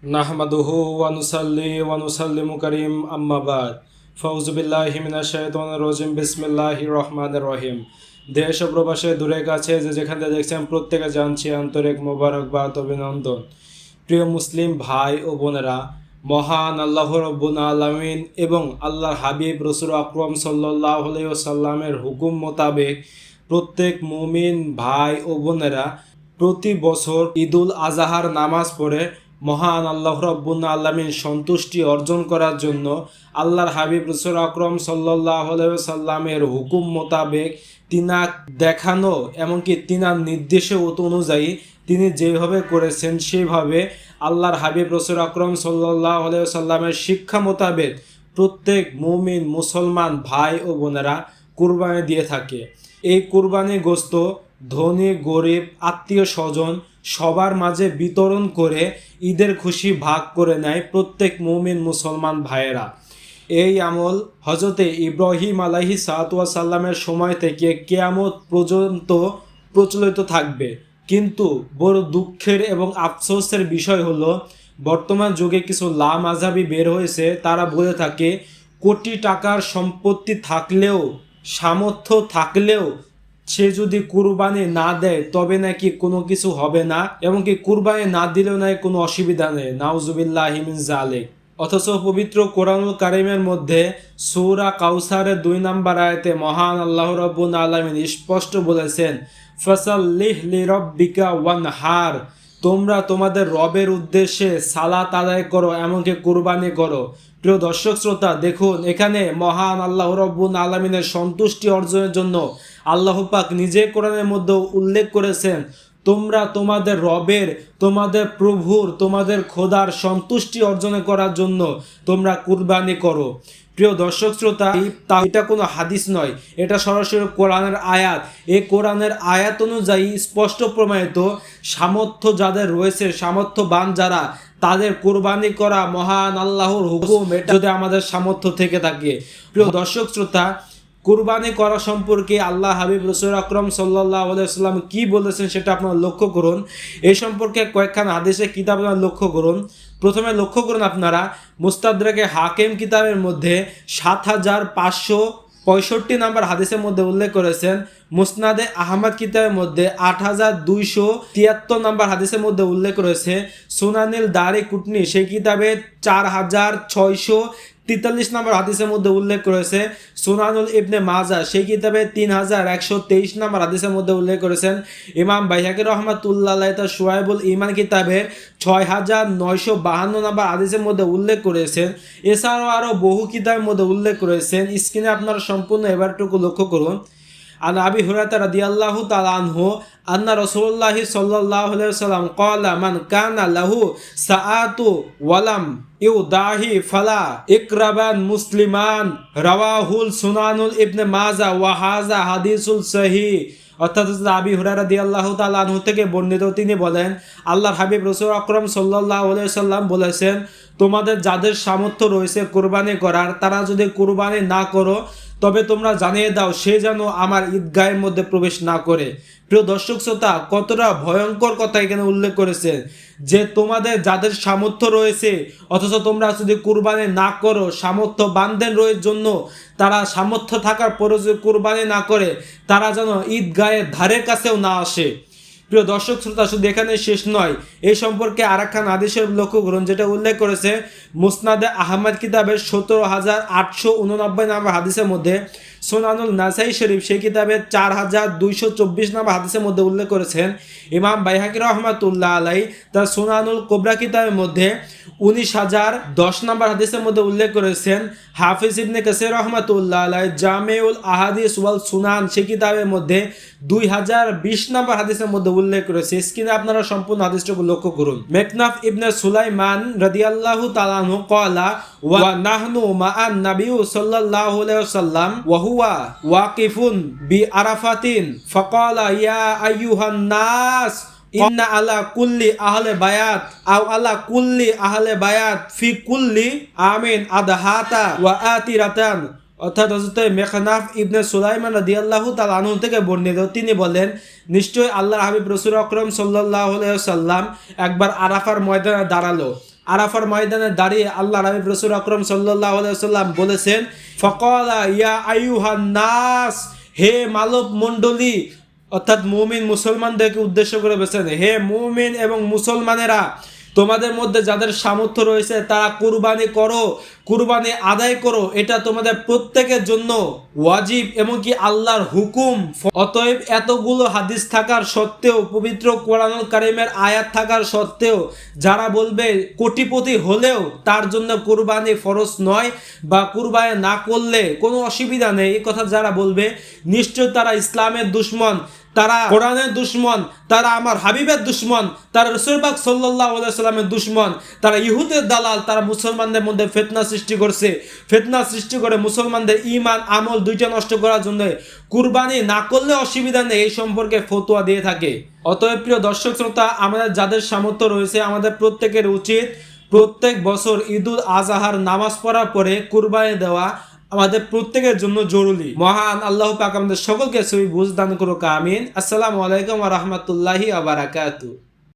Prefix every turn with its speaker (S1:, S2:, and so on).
S1: নাহমাদুহু ওয়া নুসাল্লি ওয়া নুসাল্লিমু কারীম আম্মা বাদ ফাউযু বিল্লাহি মিনাশ শাইতানির রাজিম বিসমিল্লাহির রহমানির রহিম। দেশ ও প্রবাসে দূরে কাছে যে যেখান থেকে দেখছেন প্রত্যেকে জানছি আন্তরিক মোবারকবাদ অভিনন্দন। প্রিয় মুসলিম ভাই ও বোনেরা, মহান আল্লাহ রাব্বুল আলামিন এবং আল্লাহর হাবিব রাসূল আকরাম সাল্লাল্লাহু আলাইহি ওয়াসাল্লামের হুকুম মোতাবেক প্রত্যেক মুমিন ভাই ও বোনেরা প্রতি বছর ঈদুল আজহার নামাজ পড়ে মহান আল্লাহ রাব্বুল আলামিন সন্তুষ্টি অর্জন করার জন্য আল্লাহর হাবিব রাসূল আকরাম সাল্লাল্লাহু আলাইহি ওয়াসাল্লামের হুকুম মোতাবেক তিনার দেখানো এমনকি তিনার নির্দেশে অনুযায়ী তিনি যেভাবে করেছেন সেইভাবে আল্লাহর হাবিব রাসূল আকরাম সাল্লাল্লাহু আলাইহি ওয়াসাল্লামের শিক্ষা মোতাবেক প্রত্যেক মুমিন মুসলমান ভাই ও বোনেরা কুরবানি দিয়ে থাকে। এই কুরবানি গোশত ধনী গরিব আত্মীয় স্বজন সবার মাঝে বিতরণ করে ঈদের খুশি ভাগ করে নেয় প্রত্যেক মুমিন মুসলমান ভাইয়েরা। এই আমল হজরতে ইব্রাহিম আলাইহিস সালামের সময় থেকে কিয়ামত পর্যন্ত প্রচলিত থাকবে। কিন্তু বড় দুঃখের এবং আফসোসের বিষয় হলো বর্তমান যুগে কিছু লামাযহাবী বের হয়েছে, তারা বলে থাকে কোটি টাকার সম্পত্তি থাকলেও সামর্থ্য থাকলেও সে যদি কুরবানি না দেয় তবে নাকি কোনো কিছু হবে না, এমনকি কুরবানি না দিলেও নাকি কোনো অসুবিধা নেই। নাউজুবিল্লাহি মিন যালিক। অথচ পবিত্র কোরআনুল কারীমের মধ্যে সূরা কাউসারের 2 নম্বর আয়াতে মহান আল্লাহ রাব্বুল আলামিন স্পষ্ট বলেছেন, ফাসাল্লিহ লিরাব্বিকা ওয়ানহার, তোমরা তোমাদের রবের উদ্দেশ্যে সালাত আদায় করো এমনকি কুরবানি করো। প্রিয় দর্শক শ্রোতা, দেখুন এখানে মহান আল্লাহ রাব্বুল আলামিনের সন্তুষ্টি অর্জনের জন্য আল্লাহ পাক নিজে কোরআনের মধ্যে উল্লেখ করেছেন, তোমরা তোমাদের রবের, তোমাদের প্রভুর, তোমাদের খোদার সন্তুষ্টি অর্জন করার জন্য তোমরা কুরবানি করো। প্রিয় দর্শক শ্রোতা, এটা কোনো হাদিস নয়, এটা সরাসরি কোরআনের আয়াত। এই কোরআনের আয়াত অনুযায়ী স্পষ্ট প্রমাণিত সামর্থ্য যাদের রয়েছে, সামর্থ্যবান যারা, তাদের কুরবানি করা মহান আল্লাহর হুকুম। এটা যদি আমাদের সামর্থ্য থেকে থাকে। প্রিয় দর্শক শ্রোতা, কুরবানি করা সম্পর্কে আল্লাহ হাবিব রাসূল আকরাম সাল্লাল্লাহু আলাইহি ওয়াসাল্লাম কি বলেছেন সেটা আপনারা লক্ষ্য করুন। এই সম্পর্কে কয়েকখান হাদিসের কিতাব আপনারা লক্ষ্য করুন। প্রথমে লক্ষ্য করুন আপনারা মুস্তাদরাকে হাকিম কিতাবের মধ্যে 7565 নম্বর হাদিসের মধ্যে উল্লেখ করেছেন। মুসনাদে আহমদ কিতাবের মধ্যে 8273 নম্বর হাদিসের মধ্যে উল্লেখ রয়েছে। সুনানিল দারিকুতনি সেই কিতাবে 4643 নম্বর হাদিসের মধ্যে উল্লেখ রয়েছে। সুনানুল ইবনে মাজা সেই কিতাবে 3123 নম্বর হাদিসের মধ্যে উল্লেখ করেছেন। ইমাম বাইহাকি রহমাতুল্লাহ আলাইহি তার শুআয়বুল ঈমান কিতাবে 6952 নম্বর হাদিসের মধ্যে উল্লেখ করেছেন। এছাড়াও আরও বহু কিতাবের মধ্যে উল্লেখ করেছেন। স্ক্রিনে আপনারা সম্পূর্ণ এবারটুকু লক্ষ্য করুন। আন আবি হুরায়রা রাদিয়াল্লাহু তাআলা আনহু আন্না রাসূলুল্লাহ সাল্লাল্লাহু আলাইহি ওয়াসাল্লাম ক্বালা মান কানা লাহু সাআতু ওয়ালাম ইউদাহি ফালা ইকরাবান মুসলিমান রাওয়াহুল সুনানুল ইবনে মাজা ওয়া হাযা হাদিসুল সহিহ। অর্থাৎ আবি হুরায়রা রাদিয়াল্লাহু তাআলা আনহু থেকে বর্ণিত, তিনি বলেন আল্লাহর হাবিব রাসূল আকরাম সাল্লাল্লাহু আলাইহি ওয়াসাল্লাম বলেছেন, তোমাদের যাদের সামর্থ্য রয়েছে কুরবানি করার, তারা যদি কুরবানি না করো তবে তোমরা জানিয়ে দাও সে যেন আমার ঈদগাহের মধ্যে প্রবেশ না করে। প্রিয় দর্শক শ্রোতা, কতটা ভয়ঙ্কর কথা এখানে উল্লেখ করেছে যে তোমাদের যাদের সামর্থ্য রয়েছে অথচ তোমরা যদি কুরবানি না করো, সামর্থ্যবানদের রয়েছে জন্য তারা সামর্থ্য থাকার পরেও যদি কুরবানি না করে তারা যেন ঈদগাহের ধারে কাছেও না আসে। প্রিয় দর্শক শ্রোতা, শুধু এখানে শেষ নয়, এই সম্পর্কে আরেকখান হাদিসের লক্ষ্য করুন যেটা উল্লেখ করেছে মুসনাদে আহমদ কিতাবের 17889 নম্বর হাদিসের মধ্যে। সুনানুল নাসাই শরীফ সেই কিতাবে 4224 নম্বর হাদিসের মধ্যে উল্লেখ করেছেন। ইমাম বাইহাকি রহমাতুল্লাহ আলাইহি তার সুনানুল কুবরা কিতাবের মধ্যে 19010 নম্বর হাদিসের মধ্যে উল্লেখ করেছেন। হাফিজ ইবনে কাসির রহমাতুল্লাহ আলাইহি জামিউল আহাদিস ওয়াল সুনান সেই কিতাবের মধ্যে 2020 নম্বর হাদিসের মধ্যে উল্লেখ করেছে। স্ক্রিনে আপনারা সম্পূর্ণ হাদিসটুকু লক্ষ্য করুন। মেকনাফ ইবনে সুলাইমান রাদিয়াল্লাহু তাআলা আনহু ক্বালা ওয়া নাহনু মা'আন নবী সাল্লাল্লাহু আলাইহি ওয়াসাল্লাম ওয়া হুয়া ওয়াকিফুন বি আরাফাতিন ফাকালা ইয়া আইয়ুহান নাস ইন্না আলা কুল্লি আহলে বায়াত আও আলা কুল্লি আহলে বায়াত ফি কুল্লি আমিন আদহাতা ওয়া আতিরাতান। অর্থাৎ হযরত মেখনাফ ইবনে সুলাইমান রাদিয়াল্লাহু তাআলা আনহু থেকে বর্ণিত, তিনি বলেন নিশ্চয় আল্লাহর হাবিব রাসূল আকরাম সাল্লাল্লাহু আলাইহি ওয়াসাল্লাম একবার আরাফার ময়দানে দাঁড়ালো। আরাফার ময়দানে দাঁড়িয়ে আল্লাহ হাবিব রাসূল আকরাম সাল্লাল্লাহু আলাইহি ওয়াসাল্লাম বলেছেন, ফাকালা ইয়া আইয়ুহান নাস, হে মানব মণ্ডলী, অর্থাৎ মুমিন মুসলমানদেরকে উদ্দেশ্য করে বলেছেন, হে মুমিন এবং মুসলমানেরা, তোমাদের মধ্যে যাদের সামর্থ্য রয়েছে তারা কুরবানি করো, কুরবানি আদায় করো, এটা তোমাদের প্রত্যেকের জন্য ওয়াজিব এবং কি আল্লাহর হুকুম। অতএব এতগুলো হাদিস থাকার সত্ত্বেও, পবিত্র কোরআনুল কারীমের আয়াত থাকার সত্ত্বেও যারা বলবে কোটিপতি হলেও তার জন্য কুরবানি ফরজ নয় বা কুরবানি না করলে কোনো অসুবিধা নেই, এই কথা যারা বলবে নিশ্চয় তারা ইসলামের দুশমন, তারা কোরআনের দুশমন, তারা আমার হাবিবের দুশমন, তারা রাসূল পাক সাল্লাল্লাহু আলাইহি সাল্লামের দুশমন, তারা ইহুদের দালাল, তারা মুসলমানদের মধ্যে ফিতনা সৃষ্টি করছে, ফিতনা সৃষ্টি করে মুসলমানদের ঈমান আমল দুইটা নষ্ট করার জন্য কুরবানি না করলে অসুবিধা নেই এই সম্পর্কে ফতোয়া দিয়ে থাকে। অতএব প্রিয় দর্শক শ্রোতা, আমাদের যাদের সামর্থ্য রয়েছে আমাদের প্রত্যেকের উচিত প্রত্যেক বছর ঈদুল আজহার নামাজ পড়ার পরে কুরবানি দেওয়া আমাদের প্রত্যেকের জন্য জরুরি। মহান আল্লাহ পাক আমাদের সকলকে সহি বুঝ দান করুক, আমিন। আসসালামু আলাইকুম ওয়া রাহমাতুল্লাহি ওয়া বারাকাতুহু।